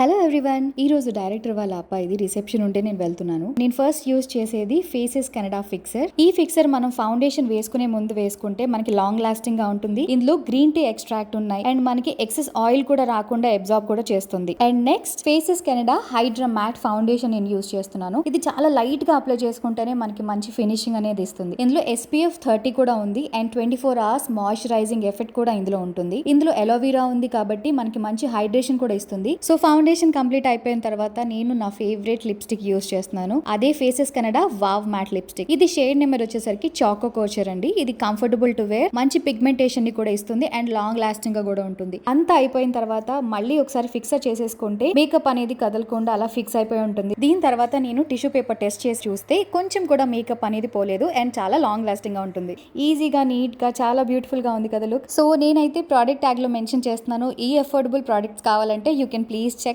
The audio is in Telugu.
హలో ఎవ్రీవన్, ఈ రోజు డైరెక్టర్ వాళ్ళ అబ్బాయిది రిసెప్షన్ ఉంటే నేను వెళ్తున్నాను. నేను ఫస్ట్ యూజ్ చేసేది ఫేసెస్ కెనడా ఫిక్సర్. ఈ ఫిక్సర్ మనం ఫౌండేషన్ వేసుకునే ముందు వేసుకుంటే మనకి లాంగ్ లాస్టింగ్ గా ఉంటుంది. ఇందులో గ్రీన్ టీ ఎక్స్ట్రాక్ట్ ఉన్నాయి అండ్ మనకి ఎక్సెస్ ఆయిల్ కూడా రాకుండా అబ్జార్బ్ కూడా చేస్తుంది. And next Faces Canada hydra matte foundation నేను యూజ్ చేస్తున్నాను. ఇది చాలా లైట్ గా అప్లై చేసుకుంటేనే మనకి మంచి ఫినిషింగ్ అనేది ఇస్తుంది. ఇందులో SPF 30 కూడా ఉంది అండ్ 24 hours మాయిశ్చరైజింగ్ ఎఫెక్ట్ కూడా ఇందులో ఉంటుంది. ఇందులో ఎలోవీరా ఉంది కాబట్టి మనకి మంచి హైడ్రేషన్ కూడా ఇస్తుంది. సో ఫౌండేషన్ కంప్లీట్ అయిపోయిన తర్వాత నేను నా ఫేవరెట్ లిప్స్టిక్ యూస్ చేస్తున్నాను. అదే faces Canada wow mat lipstick. ఇది షేడ్ నెంబర్ వచ్చేసరికి చాకో కోచర్ అండి. ఇది కంఫర్టబుల్ టు వేర్, మంచి పిగ్మెంటేషన్ ని కూడా ఇస్తుంది అండ్ లాంగ్ లాస్టింగ్ గా కూడా ఉంటుంది. అంతా అయిపోయిన తర్వాత మళ్ళీ ఒకసారి ఫిక్సర్ చేసేసుకుంటే మేకప్ అనేది కదలకుండా అలా ఫిక్స్ అయిపోయి ఉంటుంది. దీని తర్వాత నేను టిష్యూ పేపర్ టెస్ట్ చేసి చూస్తే కొంచెం కూడా మేకప్ అనేది పోలేదు అండ్ చాలా లాంగ్ లాస్టింగ్ గా ఉంటుంది. ఈజీగా, నీట్ గా, చాలా బ్యూటిఫుల్ గా ఉంది కదా లుక్. సో నేనైతే ప్రోడక్ట్ ట్యాగ్ లో మెన్షన్ చేస్తున్నాను. ఈ అఫోర్డబుల్ ప్రోడక్ట్స్ కావాలంటే యూ కెన్ ప్లీజ్ చెక్